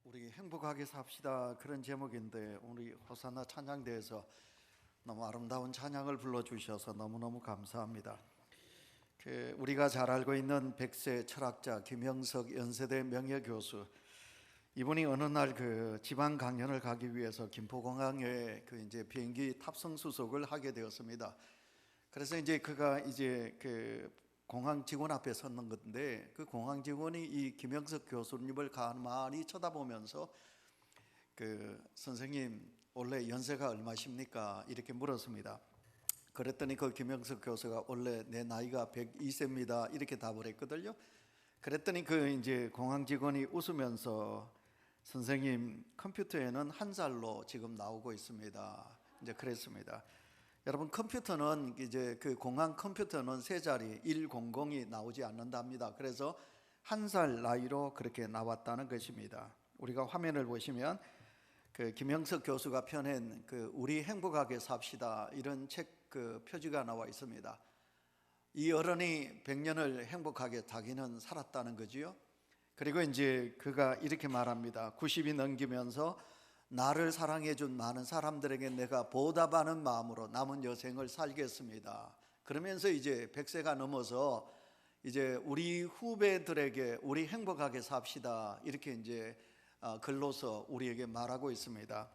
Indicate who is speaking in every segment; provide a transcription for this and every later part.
Speaker 1: 우리 행복하게 삽시다 그런 제목인데 우리 호산나 찬양대에서 너무 아름다운 찬양을 불러주셔서 너무너무 감사합니다. 우리가 잘 알고 있는 백세 철학자 김영석 연세대 명예교수, 이분이 어느 날 지방 강연을 가기 위해서 김포공항에 이제 비행기 탑승 수속을 하게 되었습니다. 그래서 이제 그가 공항 직원 앞에 섰는 건데, 그 공항 직원이 이 김영석 교수님을 가만히 쳐다보면서 선생님 원래 연세가 얼마십니까? 이렇게 물었습니다. 그랬더니 그 김영석 교수가 원래 내 나이가 102세입니다 이렇게 답을 했거든요. 그랬더니 이제 공항 직원이 웃으면서 선생님 컴퓨터에는 1살로 지금 나오고 있습니다 이제 그랬습니다. 여러분, 컴퓨터는 이제 공항 컴퓨터는 세 자리 100이 나오지 않는답니다. 그래서 1살 나이로 그렇게 나왔다는 것입니다. 우리가 화면을 보시면 김영석 교수가 펴낸 우리 행복하게 삽시다 이런 책 표지가 나와 있습니다. 이 어른이 100년을 행복하게 자기는 살았다는 거지요. 그리고 이제 그가 이렇게 말합니다. 90이 넘기면서 나를 사랑해준 많은 사람들에게 내가 보답하는 마음으로 남은 여생을 살겠습니다. 그러면서 이제 100세가 넘어서 이제 우리 후배들에게 우리 행복하게 삽시다 이렇게 이제 글로서 우리에게 말하고 있습니다.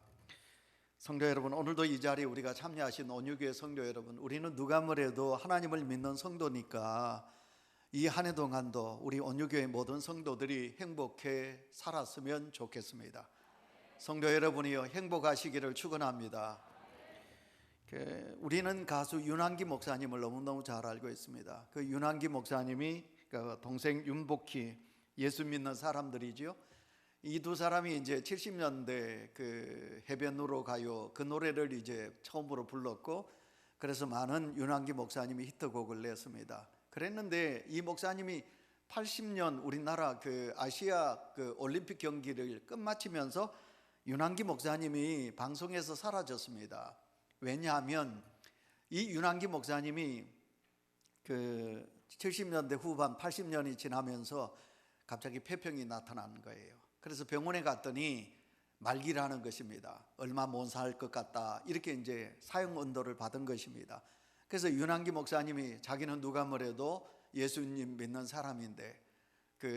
Speaker 1: 성도 여러분, 오늘도 이 자리에 우리가 참여하신 온유교회 성도 여러분, 우리는 누가 뭐래도 하나님을 믿는 성도니까 이 한 해 동안도 우리 온유교회 모든 성도들이 행복해 살았으면 좋겠습니다. 성도 여러분이요, 행복하시기를 축원합니다. 우리는 가수 윤한기 목사님을 너무너무 잘 알고 있습니다. 그 윤한기 목사님이 동생 윤복희, 예수 믿는 사람들이지요. 이 두 사람이 이제 70년대 해변으로 가요 그 노래를 이제 처음으로 불렀고, 그래서 많은 윤한기 목사님이 히트곡을 냈습니다. 그랬는데 이 목사님이 80년 우리나라 아시아 올림픽 경기를 끝마치면서 윤한기 목사님이 방송에서 사라졌습니다. 왜냐하면 이 윤한기 목사님이 70년대 후반 80년이 지나면서 갑자기 폐병이 나타난 거예요. 그래서 병원에 갔더니 말기라는 것입니다. 얼마 못 살 것 같다 이렇게 이제 사형 언도를 받은 것입니다. 그래서 윤한기 목사님이 자기는 누가 뭐래도 예수님 믿는 사람인데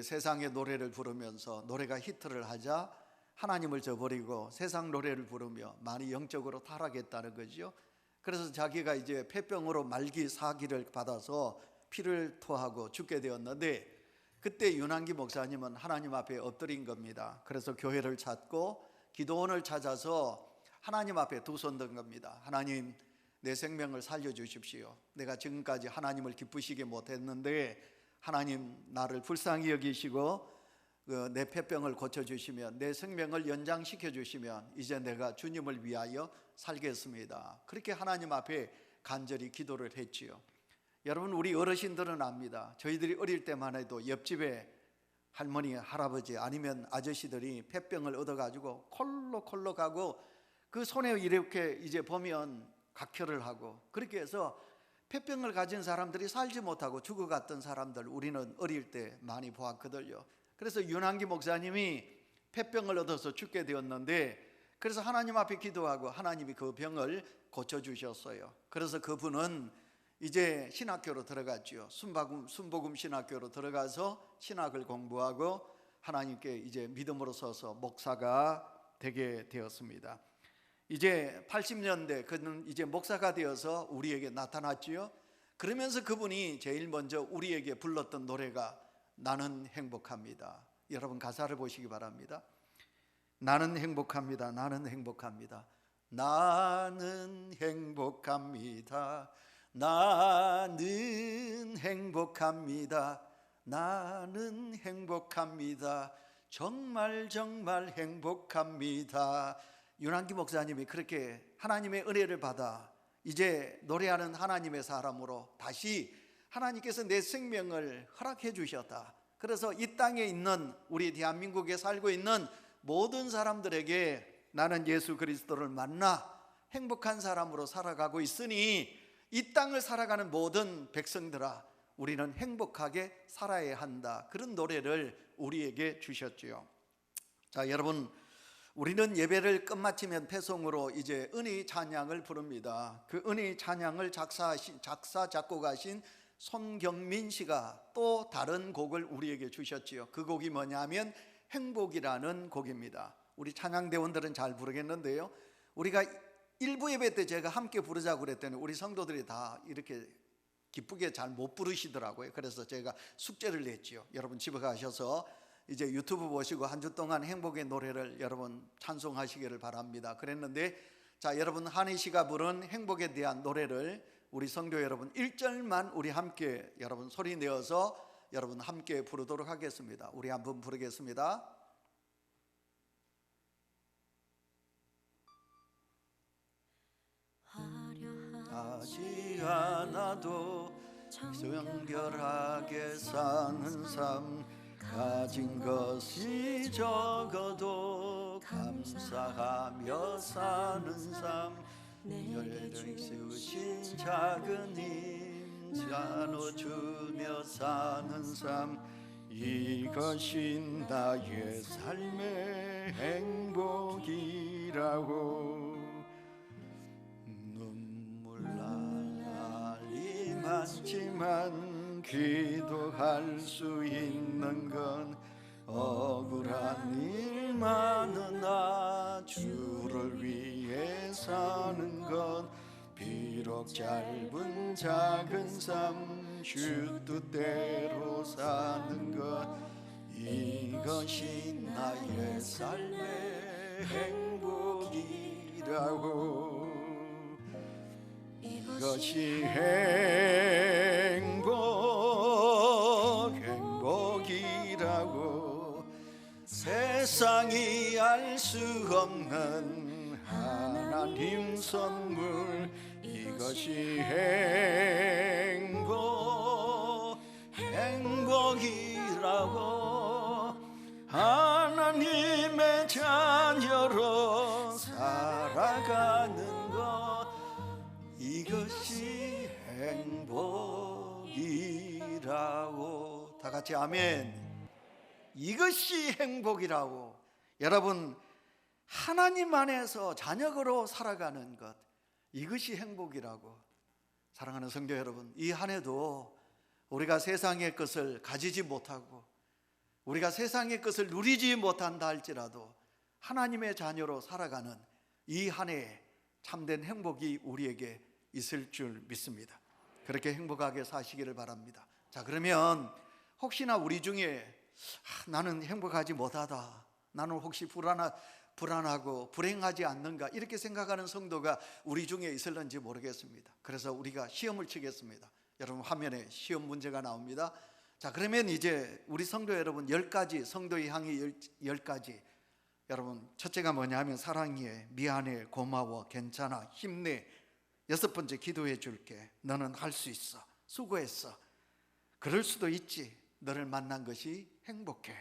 Speaker 1: 세상의 노래를 부르면서 노래가 히트를 하자 하나님을 저버리고 세상 노래를 부르며 많이 영적으로 타락했다는 거죠. 그래서 자기가 이제 폐병으로 말기 사기를 받아서 피를 토하고 죽게 되었는데, 그때 윤한기 목사님은 하나님 앞에 엎드린 겁니다. 그래서 교회를 찾고 기도원을 찾아서 하나님 앞에 두 손 든 겁니다. 하나님, 내 생명을 살려주십시오. 내가 지금까지 하나님을 기쁘시게 못했는데 하나님 나를 불쌍히 여기시고 내 폐병을 고쳐주시면, 내 생명을 연장시켜 주시면 이제 내가 주님을 위하여 살겠습니다. 그렇게 하나님 앞에 간절히 기도를 했지요. 여러분, 우리 어르신들은 압니다. 저희들이 어릴 때만 해도 옆집에 할머니, 할아버지 아니면 아저씨들이 폐병을 얻어가지고 콜록콜록 하고 그 손에 이렇게 이제 보면 각혈을 하고, 그렇게 해서 폐병을 가진 사람들이 살지 못하고 죽어갔던 사람들 우리는 어릴 때 많이 보았거든요. 그래서 윤한기 목사님이 폐병을 얻어서 죽게 되었는데, 그래서 하나님 앞에 기도하고 하나님이 그 병을 고쳐주셨어요. 그래서 그분은 이제 신학교로 들어갔죠. 순복음 신학교로 들어가서 신학을 공부하고 하나님께 이제 믿음으로 서서 목사가 되게 되었습니다. 이제 80년대 그는 이제 목사가 되어서 우리에게 나타났지요. 그러면서 그분이 제일 먼저 우리에게 불렀던 노래가 나는 행복합니다. 여러분, 가사를 보시기 바랍니다. 나는 행복합니다. 나는 행복합니다. 나는 행복합니다. 나는 행복합니다. 나는 행복합니다. 정말 정말 행복합니다. 윤한기 목사님이 그렇게 하나님의 은혜를 받아 이제 노래하는 하나님의 사람으로 다시 하나님께서 내 생명을 허락해 주셨다. 그래서 이 땅에 있는 우리 대한민국에 살고 있는 모든 사람들에게 나는 예수 그리스도를 만나 행복한 사람으로 살아가고 있으니 이 땅을 살아가는 모든 백성들아, 우리는 행복하게 살아야 한다. 그런 노래를 우리에게 주셨지요. 자, 여러분, 우리는 예배를 끝마치면 배송으로 이제 은희 찬양을 부릅니다. 그 은희 찬양을 작사 작곡하신 손경민 씨가 또 다른 곡을 우리에게 주셨지요. 그 곡이 뭐냐면 행복이라는 곡입니다. 우리 찬양대원들은 잘 부르겠는데요, 우리가 일부 예배 때 제가 함께 부르자고 그랬더니 우리 성도들이 다 이렇게 기쁘게 잘 못 부르시더라고요. 그래서 제가 숙제를 냈지요. 여러분 집에 가셔서 이제 유튜브 보시고 한 주 동안 행복의 노래를 여러분 찬송하시기를 바랍니다. 그랬는데, 자, 여러분 한희 씨가 부른 행복에 대한 노래를 우리 성도 여러분 1절만 우리 함께 여러분 소리 내어서 여러분 함께 부르도록 하겠습니다. 우리 한번 부르겠습니다. 하지 않아도 정결하게 사는 삶, 가진 것이 적어도 감사하며 사는 삶, 열정 세우신 작은 힘 나눠주며 사는 삶, 이것이 나의 삶의 행복이라고. 눈물 날이 많지만 기도할 수 있는 건 억울한 일 많으나 주를 위해 사는 건 비록 짧은 작은 삶 주 뜻대로 사는 것, 이것이 나의 삶의 행복이라고. 이것이 행복이라고. 세상이 알 수 없는 하나님 선물, 이것이 행복이라고. 하나님의 자녀로 살아가는 것, 이것이 행복이라고. 다 같이 아멘. 이것이 행복이라고. 여러분, 하나님 안에서 자녀로 살아가는 것, 이것이 행복이라고. 사랑하는 성도 여러분, 이 한 해도 우리가 세상의 것을 가지지 못하고 우리가 세상의 것을 누리지 못한다 할지라도 하나님의 자녀로 살아가는 이 한 해에 참된 행복이 우리에게 있을 줄 믿습니다. 그렇게 행복하게 사시기를 바랍니다. 자, 그러면 혹시나 우리 중에 나는 행복하지 못하다, 나는 혹시 불안하고 불행하지 않는가, 이렇게 생각하는 성도가 우리 중에 있을는지 모르겠습니다. 그래서 우리가 시험을 치겠습니다. 여러분 화면에 시험 문제가 나옵니다. 자, 그러면 이제 우리 성도 여러분 10가지 성도의 향이 10가지. 여러분, 첫째가 뭐냐 하면 사랑해, 미안해, 고마워, 괜찮아, 힘내. 6번째, 기도해 줄게, 너는 할 수 있어, 수고했어, 그럴 수도 있지, 너를 만난 것이 행복해.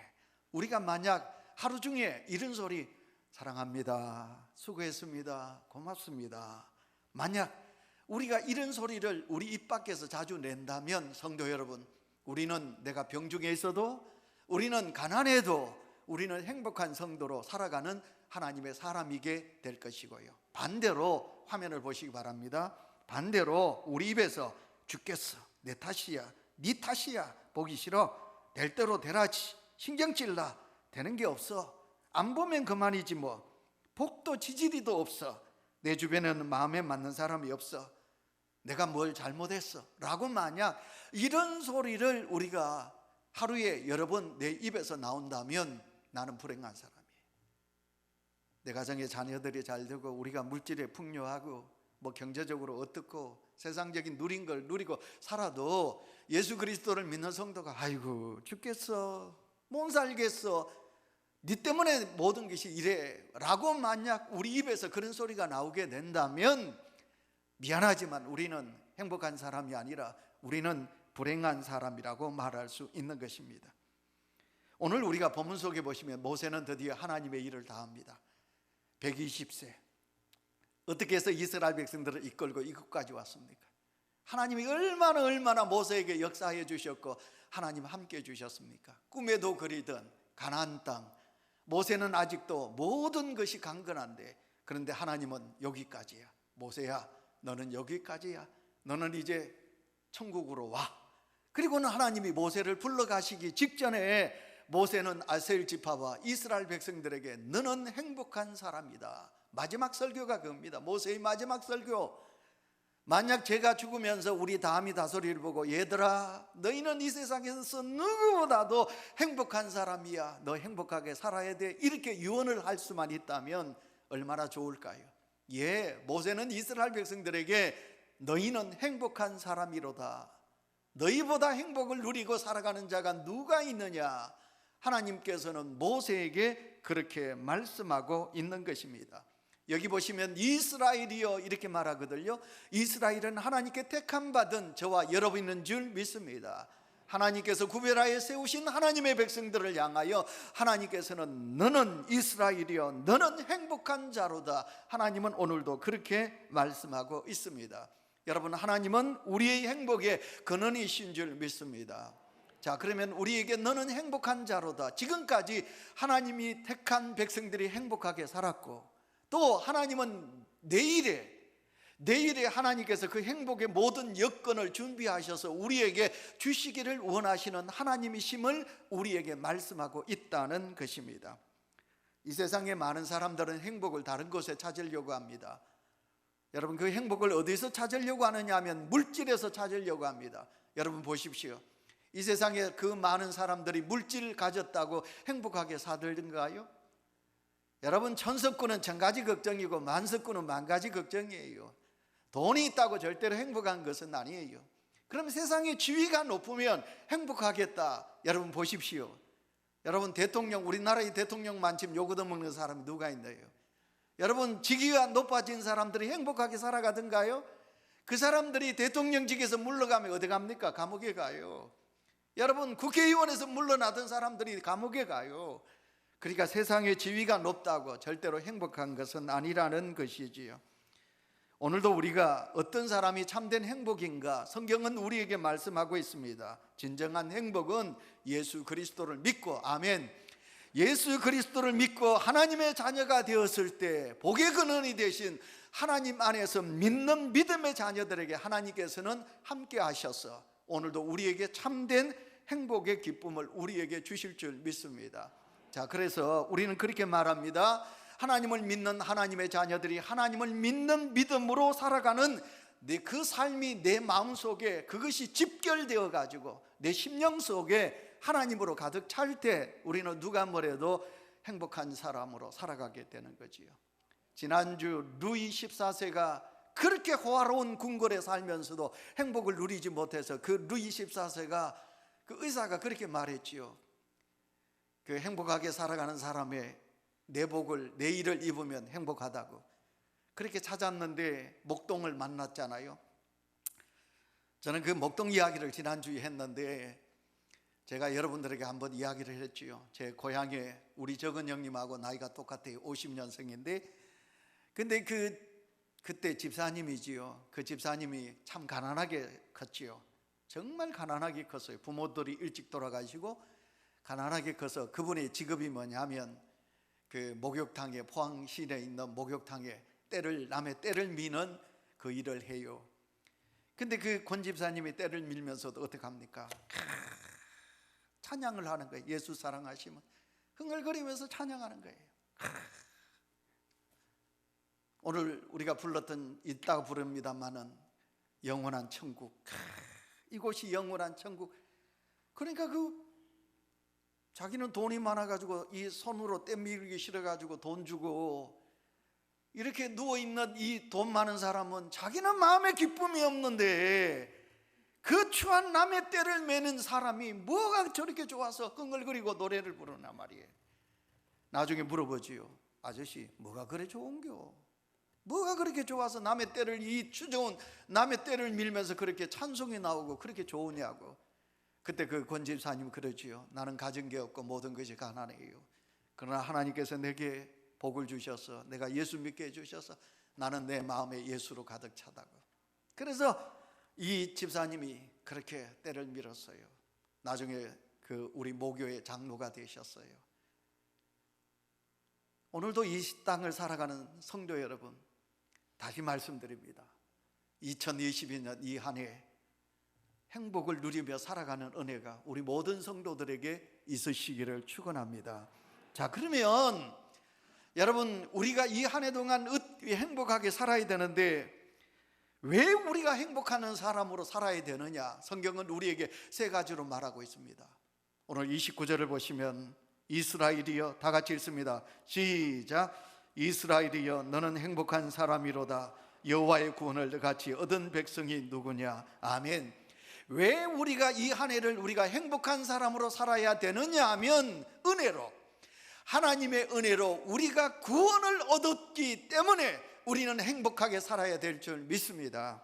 Speaker 1: 우리가 만약 하루 중에 이런 소리, 사랑합니다, 수고했습니다, 고맙습니다, 만약 우리가 이런 소리를 우리 입 밖에서 자주 낸다면 성도 여러분, 우리는 내가 병중에 있어도, 우리는 가난해도 우리는 행복한 성도로 살아가는 하나님의 사람이게 될 것이고요. 반대로 화면을 보시기 바랍니다. 반대로 우리 입에서 죽겠어, 내 탓이야, 네 탓이야, 보기 싫어, 될 대로 되라지, 신경 찔라, 되는 게 없어, 안 보면 그만이지 뭐, 복도 지지리도 없어, 내 주변에는 마음에 맞는 사람이 없어, 내가 뭘 잘못했어 라고 만약 이런 소리를 우리가 하루에 여러 번 내 입에서 나온다면 나는 불행한 사람이에요. 내 가정에 자녀들이 잘 되고 우리가 물질에 풍요하고 뭐 경제적으로 어떻고 세상적인 누린 걸 누리고 살아도 예수 그리스도를 믿는 성도가 아이고 죽겠어, 못 살겠어, 네 때문에 모든 것이 이래 라고 만약 우리 입에서 그런 소리가 나오게 된다면 미안하지만 우리는 행복한 사람이 아니라 우리는 불행한 사람이라고 말할 수 있는 것입니다. 오늘 우리가 본문 속에 보시면 모세는 드디어 하나님의 일을 다합니다. 120세 어떻게 해서 이스라엘 백성들을 이끌고 이곳까지 왔습니까? 하나님이 얼마나 모세에게 역사해 주셨고 하나님 함께 해 주셨습니까? 꿈에도 그리던 가나안 땅, 모세는 아직도 모든 것이 강건한데, 그런데 하나님은 여기까지야. 모세야, 너는 여기까지야. 너는 이제 천국으로 와. 그리고는 하나님이 모세를 불러가시기 직전에 모세는 아스엘 지파와 이스라엘 백성들에게 너는 행복한 사람이다. 마지막 설교가 그겁니다. 모세의 마지막 설교. 만약 제가 죽으면서 우리 다음이 다소리를 보고 얘들아, 너희는 이 세상에서 누구보다도 행복한 사람이야. 너 행복하게 살아야 돼. 이렇게 유언을 할 수만 있다면 얼마나 좋을까요? 예, 모세는 이스라엘 백성들에게 너희는 행복한 사람이로다. 너희보다 행복을 누리고 살아가는 자가 누가 있느냐? 하나님께서는 모세에게 그렇게 말씀하고 있는 것입니다. 여기 보시면 이스라엘이여 이렇게 말하거든요. 이스라엘은 하나님께 택함 받은 저와 여러분인 줄 믿습니다. 하나님께서 구별하여 세우신 하나님의 백성들을 향하여 하나님께서는 너는 이스라엘이여 너는 행복한 자로다. 하나님은 오늘도 그렇게 말씀하고 있습니다. 여러분, 하나님은 우리의 행복의 근원이신 줄 믿습니다. 자, 그러면 우리에게 너는 행복한 자로다. 지금까지 하나님이 택한 백성들이 행복하게 살았고, 또 하나님은 내일에 하나님께서 그 행복의 모든 여건을 준비하셔서 우리에게 주시기를 원하시는 하나님이심을 우리에게 말씀하고 있다는 것입니다. 이 세상에 많은 사람들은 행복을 다른 곳에 찾으려고 합니다. 여러분, 그 행복을 어디서 찾으려고 하느냐 하면 물질에서 찾으려고 합니다. 여러분 보십시오. 이 세상에 그 많은 사람들이 물질을 가졌다고 행복하게 살던가요? 여러분, 천석구는 천가지 걱정이고 만석구는 만가지 걱정이에요. 돈이 있다고 절대로 행복한 것은 아니에요. 그럼 세상의 지위가 높으면 행복하겠다. 여러분 보십시오. 여러분, 우리나라의 대통령만 지금 욕 얻어먹는 사람이 누가 있나요? 여러분, 직위가 높아진 사람들이 행복하게 살아가던가요? 그 사람들이 대통령직에서 물러가면 어디 갑니까? 감옥에 가요. 여러분, 국회의원에서 물러나던 사람들이 감옥에 가요. 그러니까 세상의 지위가 높다고 절대로 행복한 것은 아니라는 것이지요. 오늘도 우리가 어떤 사람이 참된 행복인가? 성경은 우리에게 말씀하고 있습니다. 진정한 행복은 예수 그리스도를 믿고, 아멘, 예수 그리스도를 믿고 하나님의 자녀가 되었을 때 복의 근원이 되신 하나님 안에서 믿는 믿음의 자녀들에게 하나님께서는 함께 하셔서 오늘도 우리에게 참된 행복의 기쁨을 우리에게 주실 줄 믿습니다. 자, 그래서 우리는 그렇게 말합니다. 하나님을 믿는 하나님의 자녀들이 하나님을 믿는 믿음으로 살아가는 그 삶이 내 마음속에 그것이 집결되어 가지고 내 심령 속에 하나님으로 가득 찰 때 우리는 누가 뭐래도 행복한 사람으로 살아가게 되는 거지요. 지난주 루이 14세가 그렇게 호화로운 궁궐에 살면서도 행복을 누리지 못해서 그 루이 14세가 그 의사가 그렇게 말했지요. 그 행복하게 살아가는 사람의 내복을, 내일을 입으면 행복하다고. 그렇게 찾았는데 목동을 만났잖아요. 저는 그 목동 이야기를 지난주에 했는데 제가 여러분들에게 한번 이야기를 했지요. 제 고향에 우리 적은 형님하고 나이가 똑같아요. 50년생인데 근데 그때 집사님이지요. 그 집사님이 참 가난하게 컸지요. 정말 가난하게 컸어요. 부모들이 일찍 돌아가시고 가난하게 커서 그분의 직업이 뭐냐면 그 목욕탕에, 포항시내에 있는 목욕탕에 남의 때를 미는 그 일을 해요. 근데 그 권 집사님이 때를 밀면서도 어떻게 합니까? 찬양을 하는 거예요. 예수 사랑하시면 흥얼거리면서 찬양하는 거예요. 오늘 우리가 불렀던 이따가 부릅니다마는 영원한 천국, 이곳이 영원한 천국. 그러니까 자기는 돈이 많아가지고 이 손으로 때 밀기 싫어가지고 돈 주고 이렇게 누워있는 이 돈 많은 사람은 자기는 마음에 기쁨이 없는데 그 추한 남의 때를 매는 사람이 뭐가 저렇게 좋아서 흥얼거리고 노래를 부르나 말이에요. 나중에 물어보지요. 아저씨, 뭐가 그래 좋은겨? 뭐가 그렇게 좋아서 남의 때를, 이 추저온 남의 때를 밀면서 그렇게 찬송이 나오고 그렇게 좋으냐고. 그때 그 권 집사님 그러지요. 나는 가진 게 없고 모든 것이 가난해요. 그러나 하나님께서 내게 복을 주셔서 내가 예수 믿게 해주셔서 나는 내 마음에 예수로 가득 차다고. 그래서 이 집사님이 그렇게 때를 밀었어요. 나중에 그 우리 모교의 장로가 되셨어요. 오늘도 이 땅을 살아가는 성도 여러분, 다시 말씀드립니다. 2022년 이 한 해 행복을 누리며 살아가는 은혜가 우리 모든 성도들에게 있으시기를 축원합니다. 자, 그러면 여러분, 우리가 이 한 해 동안 행복하게 살아야 되는데 왜 우리가 행복하는 사람으로 살아야 되느냐? 성경은 우리에게 세 가지로 말하고 있습니다. 오늘 29절을 보시면 이스라엘이여, 다 같이 읽습니다. 시작. 이스라엘이여, 너는 행복한 사람이로다. 여호와의 구원을 너같이 얻은 백성이 누구냐? 아멘. 왜 우리가 이 한 해를 우리가 행복한 사람으로 살아야 되느냐 하면 은혜로, 하나님의 은혜로 우리가 구원을 얻었기 때문에 우리는 행복하게 살아야 될 줄 믿습니다.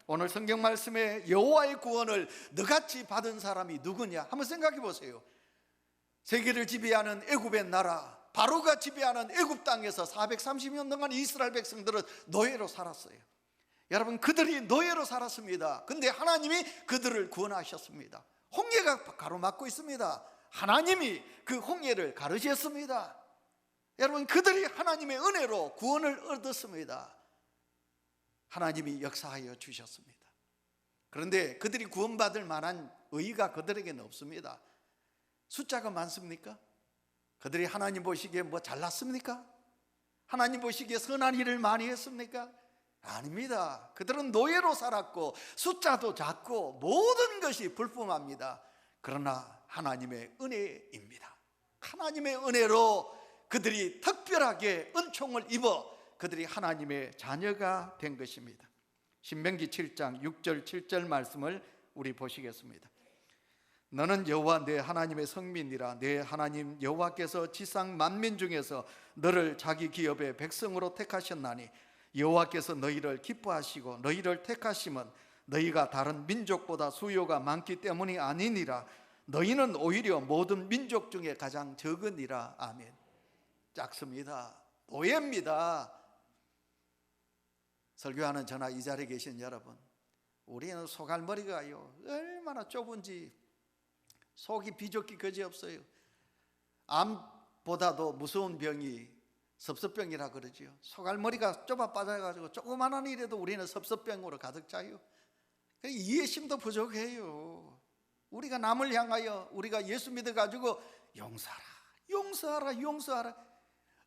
Speaker 1: 오늘 성경 말씀에 여호와의 구원을 너같이 받은 사람이 누구냐? 한번 생각해 보세요. 세계를 지배하는 애굽의 나라, 바로가 지배하는 애굽 땅에서 430년 동안 이스라엘 백성들은 노예로 살았어요. 여러분, 그들이 노예로 살았습니다. 근데 하나님이 그들을 구원하셨습니다. 홍해가 가로막고 있습니다. 하나님이 그 홍해를 가르셨습니다. 여러분, 그들이 하나님의 은혜로 구원을 얻었습니다. 하나님이 역사하여 주셨습니다. 그런데 그들이 구원받을 만한 의의가 그들에게는 없습니다. 숫자가 많습니까? 그들이 하나님 보시기에 뭐 잘났습니까? 하나님 보시기에 선한 일을 많이 했습니까? 아닙니다. 그들은 노예로 살았고 숫자도 작고 모든 것이 불품합니다. 그러나 하나님의 은혜입니다. 하나님의 은혜로 그들이 특별하게 은총을 입어 그들이 하나님의 자녀가 된 것입니다. 신명기 7장 6절 7절 말씀을 우리 보시겠습니다. 너는 여호와 내 하나님의 성민이라. 내 하나님 여호와께서 지상 만민 중에서 너를 자기 기업의 백성으로 택하셨나니 여호와께서 너희를 기뻐하시고 너희를 택하심은 너희가 다른 민족보다 수요가 많기 때문이 아니니라. 너희는 오히려 모든 민족 중에 가장 적으니라. 아멘. 작습니다. 노예입니다. 설교하는 저나 이 자리에 계신 여러분, 우리는 소갈머리가요 얼마나 좁은지 속이 비좁기 그지없어요. 암보다도 무서운 병이 섭섭병이라 그러지요. 소갈머리가 좁아 빠져가지고 조그마한 일에도 우리는 섭섭병으로 가득 차요. 이해심도 부족해요. 우리가 남을 향하여 우리가 예수 믿어가지고 용서하라, 용서하라, 용서하라.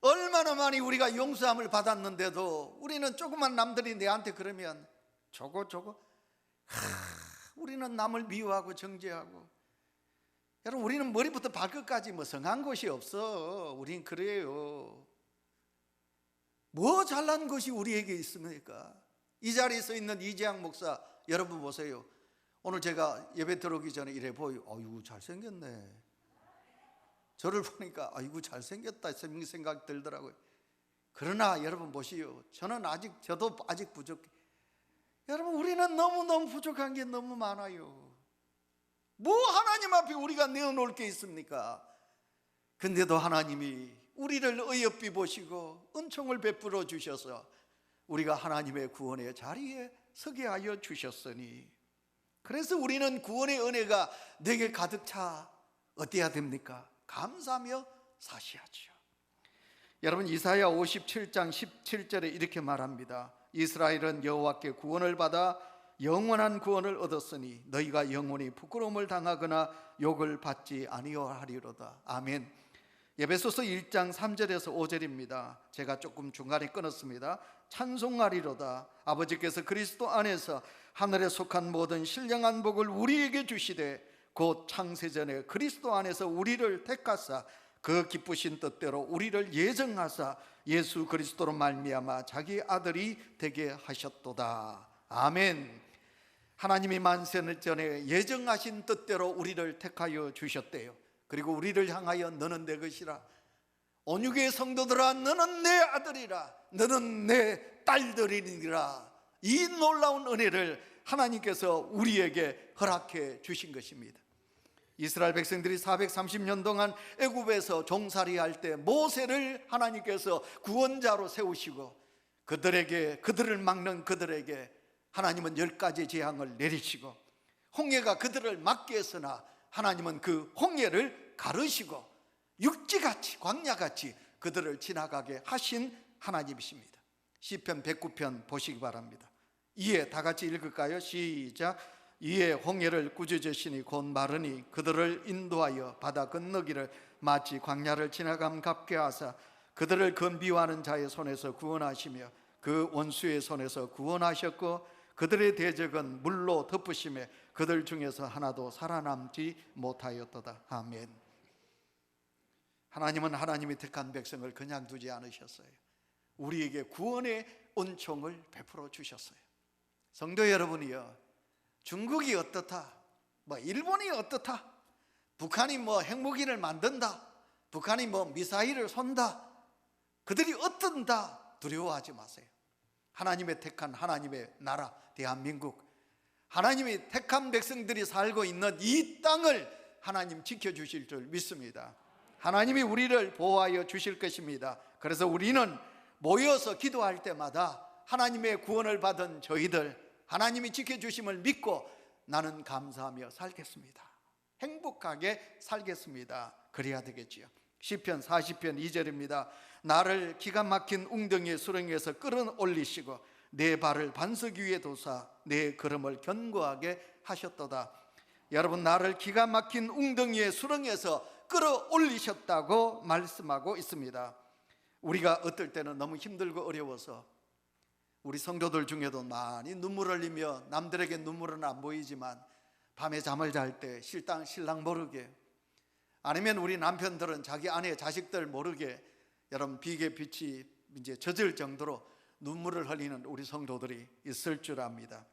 Speaker 1: 얼마나 많이 우리가 용서함을 받았는데도 우리는 조그만 남들이 내한테 그러면 저거 우리는 남을 미워하고 정죄하고. 여러분, 우리는 머리부터 발끝까지 뭐 성한 것이 없어. 우린 그래요. 뭐 잘난 것이 우리에게 있습니까? 이 자리에 서 있는 이재양 목사 여러분 보세요. 오늘 제가 예배 들어오기 전에 이래 보여. 아이고 잘생겼네. 저를 보니까 아이고 잘생겼다 생각 들더라고요. 그러나 여러분 보시오, 저도 아직 부족해. 여러분, 우리는 너무너무 부족한 게 너무 많아요. 뭐 하나님 앞에 우리가 내어놓을 게 있습니까? 근데도 하나님이 우리를 어여삐 보시고 은총을 베풀어 주셔서 우리가 하나님의 구원의 자리에 서게 하여 주셨으니, 그래서 우리는 구원의 은혜가 내게 가득 차 어때야 됩니까? 감사하며 사시하지요. 여러분, 이사야 57장 17절에 이렇게 말합니다. 이스라엘은 여호와께 구원을 받아 영원한 구원을 얻었으니 너희가 영원히 부끄러움을 당하거나 욕을 받지 아니하리로다. 아멘. 에베소서 1장 3절에서 5절입니다. 제가 조금 중간에 끊었습니다. 찬송하리로다. 아버지께서 그리스도 안에서 하늘에 속한 모든 신령한 복을 우리에게 주시되 곧 창세전에 그리스도 안에서 우리를 택하사 그 기쁘신 뜻대로 우리를 예정하사 예수 그리스도로 말미암아 자기 아들이 되게 하셨도다. 아멘. 하나님이 만세 전에 예정하신 뜻대로 우리를 택하여 주셨대요. 그리고 우리를 향하여 너는 내 것이라, 온유계의 성도들아 너는 내 아들이라, 너는 내 딸들이니라. 이 놀라운 은혜를 하나님께서 우리에게 허락해 주신 것입니다. 이스라엘 백성들이 430년 동안 애굽에서 종살이할 때 모세를 하나님께서 구원자로 세우시고 그들을 막는 그들에게 하나님은 10가지 재앙을 내리시고, 홍해가 그들을 막게 했으나 하나님은 그 홍해를 가르시고 육지같이 광야같이 그들을 지나가게 하신 하나님이십니다. 시편 109편 보시기 바랍니다. 이에 다 같이 읽을까요? 시작. 이에 홍해를 꾸짖으시니 곧 마르니 그들을 인도하여 바다 건너기를 마치 광야를 지나감 같게 하사 그들을 건비워하는 자의 손에서 구원하시며 그 원수의 손에서 구원하셨고 그들의 대적은 물로 덮으시며 그들 중에서 하나도 살아남지 못하였도다. 아멘. 하나님은 하나님이 택한 백성을 그냥 두지 않으셨어요. 우리에게 구원의 은총을 베풀어 주셨어요. 성도 여러분이요, 중국이 어떻다, 일본이 어떻다, 북한이 핵무기를 만든다, 북한이 미사일을 쏜다, 그들이 어떤다 두려워하지 마세요. 하나님의 택한 하나님의 나라 대한민국, 하나님이 택한 백성들이 살고 있는 이 땅을 하나님 지켜주실 줄 믿습니다. 하나님이 우리를 보호하여 주실 것입니다. 그래서 우리는 모여서 기도할 때마다 하나님의 구원을 받은 저희들, 하나님이 지켜주심을 믿고 나는 감사하며 살겠습니다, 행복하게 살겠습니다, 그래야 되겠지요. 시편 40편 2절입니다. 나를 기가 막힌 웅덩이의 수렁에서 끌어올리시고 내 발을 반석 위에 두사 내 걸음을 견고하게 하셨도다. 여러분, 나를 기가 막힌 웅덩이의 수렁에서 끌어올리셨다고 말씀하고 있습니다. 우리가 어떨 때는 너무 힘들고 어려워서 우리 성도들 중에도 많이 눈물을 흘리며 남들에게 눈물은 안 보이지만 밤에 잠을 잘 때 신랑 모르게, 아니면 우리 남편들은 자기 아내 자식들 모르게 여러분 비계 빛이 이제 젖을 정도로 눈물을 흘리는 우리 성도들이 있을 줄 압니다.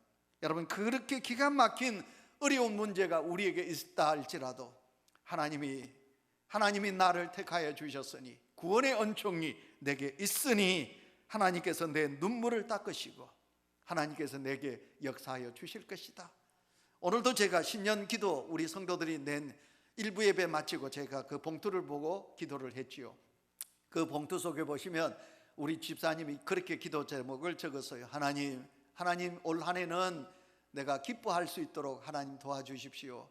Speaker 1: 여러분, 그렇게 기가 막힌 어려운 문제가 우리에게 있다 할지라도 하나님이 나를 택하여 주셨으니 구원의 은총이 내게 있으니 하나님께서 내 눈물을 닦으시고 하나님께서 내게 역사하여 주실 것이다. 오늘도 제가 신년 기도 우리 성도들이 낸 일부 예배 마치고 제가 그 봉투를 보고 기도를 했지요. 그 봉투 속에 보시면 우리 집사님이 그렇게 기도 제목을 적었어요. 하나님 올 한 해는 내가 기뻐할 수 있도록 하나님 도와주십시오.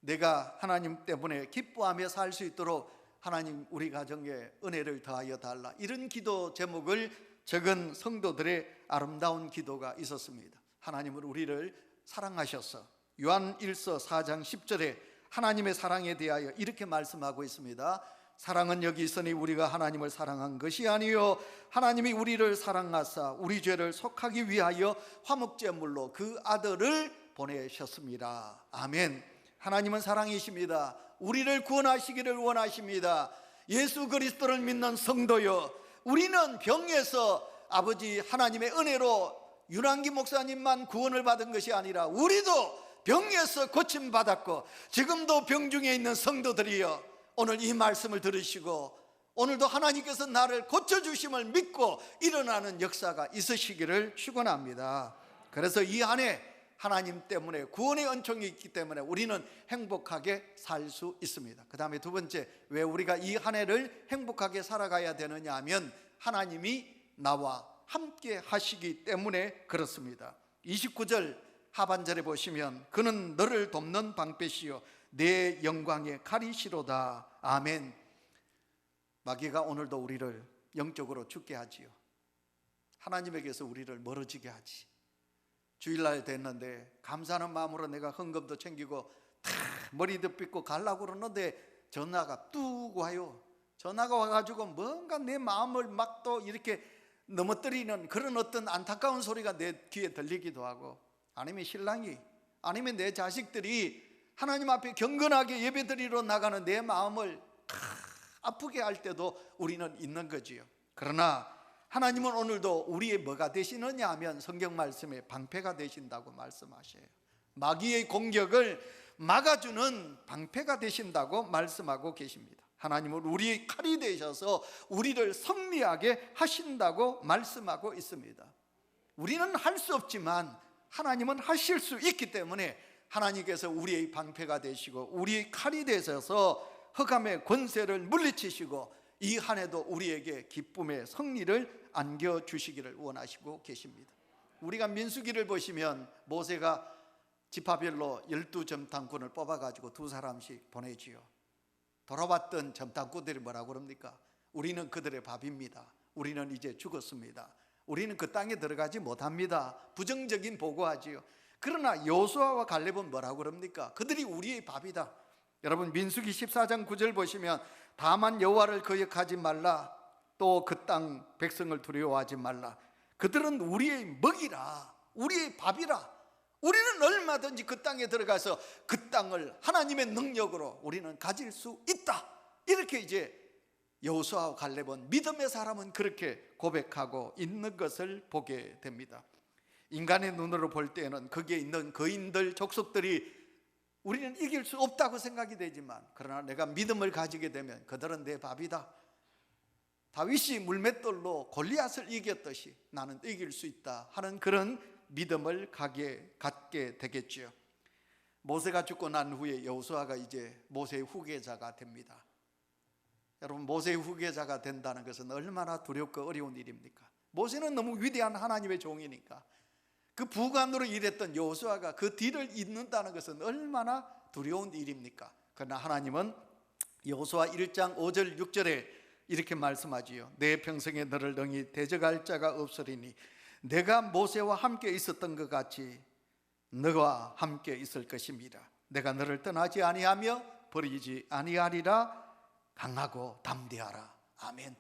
Speaker 1: 내가 하나님 때문에 기뻐하며 살 수 있도록 하나님 우리 가정에 은혜를 더하여 달라. 이런 기도 제목을 적은 성도들의 아름다운 기도가 있었습니다. 하나님은 우리를 사랑하셔서 요한 1서 4장 10절에 하나님의 사랑에 대하여 이렇게 말씀하고 있습니다. 사랑은 여기 있으니 우리가 하나님을 사랑한 것이 아니요 하나님이 우리를 사랑하사 우리 죄를 속하기 위하여 화목제물로 그 아들을 보내셨습니다. 아멘. 하나님은 사랑이십니다. 우리를 구원하시기를 원하십니다. 예수 그리스도를 믿는 성도여, 우리는 병에서 아버지 하나님의 은혜로 윤한기 목사님만 구원을 받은 것이 아니라 우리도 병에서 고침받았고 지금도 병 중에 있는 성도들이여, 오늘 이 말씀을 들으시고 오늘도 하나님께서 나를 고쳐주심을 믿고 일어나는 역사가 있으시기를 축원합니다. 그래서 이 한 해 하나님 때문에 구원의 은총이 있기 때문에 우리는 행복하게 살 수 있습니다. 그 다음에 두 번째, 왜 우리가 이 한 해를 행복하게 살아가야 되느냐 하면 하나님이 나와 함께 하시기 때문에 그렇습니다. 29절 하반절에 보시면 그는 너를 돕는 방패시요 내 영광의 칼이시로다. 아멘. 마귀가 오늘도 우리를 영적으로 죽게 하지요. 하나님에게서 우리를 멀어지게 하지. 주일날 됐는데 감사하는 마음으로 내가 헌금도 챙기고 다 머리도 빗고 가려고 그러는데 전화가 뚝 와요. 전화가 와가지고 뭔가 내 마음을 막 또 이렇게 넘어뜨리는 그런 어떤 안타까운 소리가 내 귀에 들리기도 하고, 아니면 신랑이, 아니면 내 자식들이 하나님 앞에 경건하게 예배드리러 나가는 내 마음을 아프게 할 때도 우리는 있는 거지요. 그러나 하나님은 오늘도 우리의 뭐가 되시느냐 하면 성경 말씀에 방패가 되신다고 말씀하셔요. 마귀의 공격을 막아주는 방패가 되신다고 말씀하고 계십니다. 하나님은 우리의 칼이 되셔서 우리를 승리하게 하신다고 말씀하고 있습니다. 우리는 할 수 없지만 하나님은 하실 수 있기 때문에 하나님께서 우리의 방패가 되시고 우리의 칼이 되셔서 흑암의 권세를 물리치시고 이 한 해도 우리에게 기쁨의 승리를 안겨주시기를 원하시고 계십니다. 우리가 민수기를 보시면 모세가 지파별로 12점탐꾼을 뽑아가지고 두 사람씩 보내지요. 돌아왔던 점탐꾼들이 뭐라고 그럽니까? 우리는 그들의 밥입니다. 우리는 이제 죽었습니다. 우리는 그 땅에 들어가지 못합니다. 부정적인 보고하지요. 그러나 여호수아와 갈렙은 뭐라고 그럽니까? 그들이 우리의 밥이다. 여러분 민수기 14장 9절 보시면 다만 여호와를 거역하지 말라, 또 그 땅 백성을 두려워하지 말라. 그들은 우리의 먹이라, 우리의 밥이라. 우리는 얼마든지 그 땅에 들어가서 그 땅을 하나님의 능력으로 우리는 가질 수 있다. 이렇게 이제 여호수아와 갈렙은, 믿음의 사람은 그렇게 고백하고 있는 것을 보게 됩니다. 인간의 눈으로 볼 때는 거기에 있는 거인들, 족속들이 우리는 이길 수 없다고 생각이 되지만, 그러나 내가 믿음을 가지게 되면 그들은 내 밥이다. 다윗이 물맷돌로 골리앗을 이겼듯이 나는 이길 수 있다 하는 그런 믿음을 갖게 되겠지요. 모세가 죽고 난 후에 여호수아가 이제 모세의 후계자가 됩니다. 여러분 모세의 후계자가 된다는 것은 얼마나 두렵고 어려운 일입니까? 모세는 너무 위대한 하나님의 종이니까 그 부관으로 일했던 여호수아가 그 뒤를 잇는다는 것은 얼마나 두려운 일입니까? 그러나 하나님은 여호수아 1장 5절 6절에 이렇게 말씀하지요. 내 평생에 너를 능히 대적할 자가 없으리니 내가 모세와 함께 있었던 것 같이 너와 함께 있을 것입니다. 내가 너를 떠나지 아니하며 버리지 아니하리라. 강하고 담대하라. 아멘.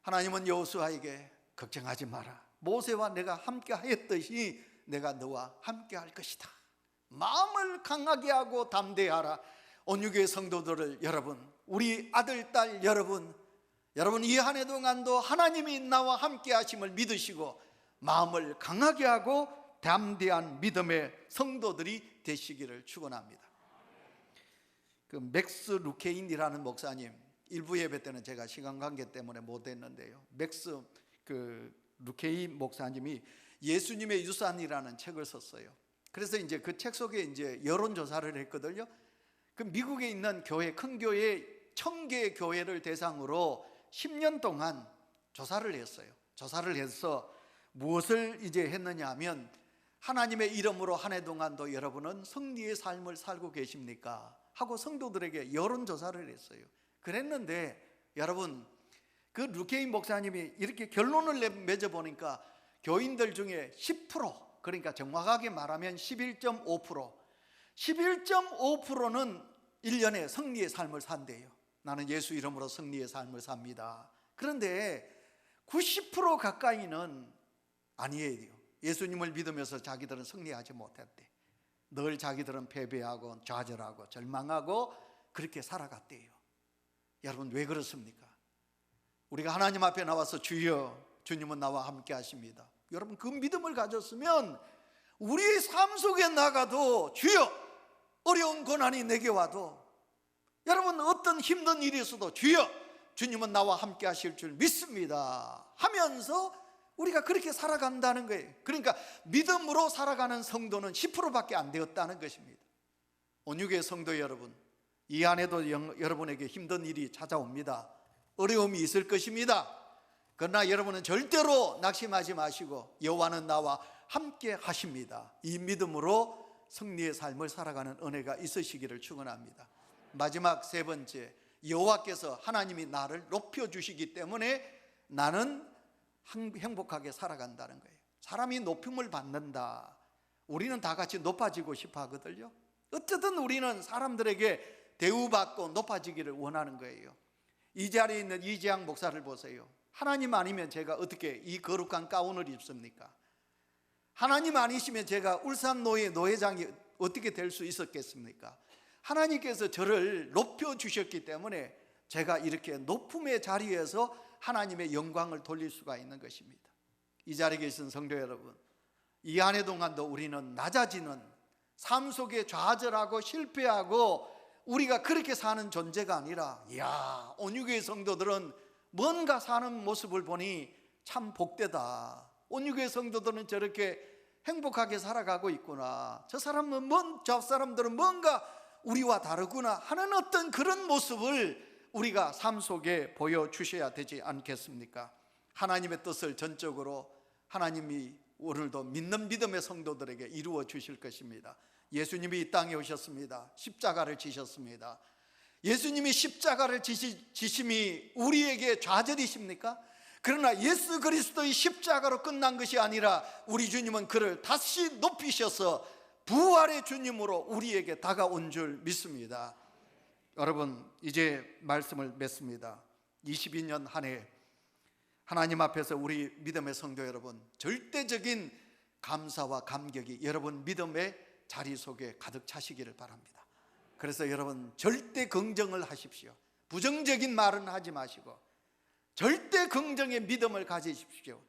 Speaker 1: 하나님은 여호수아에게 걱정하지 마라. 모세와 내가 함께 하였듯이 내가 너와 함께 할 것이다. 마음을 강하게 하고 담대하라. 온유교회 성도들을, 여러분, 우리 아들, 딸 여러분 이 한 해 동안도 하나님이 나와 함께 하심을 믿으시고 마음을 강하게 하고 담대한 믿음의 성도들이 되시기를 축원합니다. 그 맥스 루케인이라는 목사님, 일부 예배 때는 제가 시간 관계 때문에 못 했는데요. 맥스 루케인 목사님이 예수님의 유산이라는 책을 썼어요. 그래서 이제 그 책 속에 이제 여론조사를 했거든요. 그 미국에 있는 교회, 큰 교회 1000개의 교회를 대상으로 10년 동안 조사를 했어요. 조사를 해서 무엇을 이제 했느냐 하면, 하나님의 이름으로 한 해 동안도 여러분은 승리의 삶을 살고 계십니까? 하고 성도들에게 여론조사를 했어요. 그랬는데 여러분, 그 루케인 목사님이 이렇게 결론을 맺어보니까 교인들 중에 10%, 그러니까 정확하게 말하면 11.5%는 1년에 승리의 삶을 산대요. 나는 예수 이름으로 승리의 삶을 삽니다. 그런데 90% 가까이는 아니에요. 예수님을 믿으면서 자기들은 승리하지 못했대. 늘 자기들은 패배하고 좌절하고 절망하고 그렇게 살아갔대요. 여러분 왜 그렇습니까? 우리가 하나님 앞에 나와서 주여, 주님은 나와 함께 하십니다. 여러분 그 믿음을 가졌으면 우리의 삶 속에 나가도 주여, 어려운 고난이 내게 와도, 여러분 어떤 힘든 일이 있어도 주여, 주님은 나와 함께 하실 줄 믿습니다 하면서 우리가 그렇게 살아간다는 거예요. 그러니까 믿음으로 살아가는 성도는 10%밖에 안 되었다는 것입니다. 온유교회 성도 여러분, 이 안에도 여러분에게 힘든 일이 찾아옵니다. 어려움이 있을 것입니다. 그러나 여러분은 절대로 낙심하지 마시고 여호와는 나와 함께 하십니다. 이 믿음으로 승리의 삶을 살아가는 은혜가 있으시기를 축원합니다. 마지막 세 번째, 여호와께서 하나님이 나를 높여주시기 때문에 나는 행복하게 살아간다는 거예요. 사람이 높임을 받는다. 우리는 다 같이 높아지고 싶어 하거든요. 어쨌든 우리는 사람들에게 대우받고 높아지기를 원하는 거예요. 이 자리에 있는 이재양 목사를 보세요. 하나님 아니면 제가 어떻게 이 거룩한 가운을 입습니까? 하나님 아니시면 제가 울산노예 노회장이 어떻게 될 수 있었겠습니까? 하나님께서 저를 높여주셨기 때문에 제가 이렇게 높음의 자리에서 하나님의 영광을 돌릴 수가 있는 것입니다. 이 자리에 계신 성도 여러분, 이 한 해 동안도 우리는 낮아지는 삶 속에 좌절하고 실패하고 우리가 그렇게 사는 존재가 아니라, 이야, 온유교회 성도들은 뭔가 사는 모습을 보니 참 복되다. 온유교회 성도들은 저렇게 행복하게 살아가고 있구나. 저 사람들은 뭔가 우리와 다르구나 하는 어떤 그런 모습을 우리가 삶 속에 보여주셔야 되지 않겠습니까? 하나님의 뜻을 전적으로 하나님이 오늘도 믿는 믿음의 성도들에게 이루어 주실 것입니다. 예수님이 이 땅에 오셨습니다. 십자가를 지셨습니다. 예수님이 십자가를 지심이 우리에게 좌절이십니까? 그러나 예수 그리스도의 십자가로 끝난 것이 아니라 우리 주님은 그를 다시 높이셔서 부활의 주님으로 우리에게 다가온 줄 믿습니다. 여러분, 이제 말씀을 맺습니다. 22년 한 해 하나님 앞에서 우리 믿음의 성도 여러분, 절대적인 감사와 감격이 여러분 믿음의 자리 속에 가득 차시기를 바랍니다. 그래서 여러분 절대 긍정을 하십시오. 부정적인 말은 하지 마시고 절대 긍정의 믿음을 가지십시오.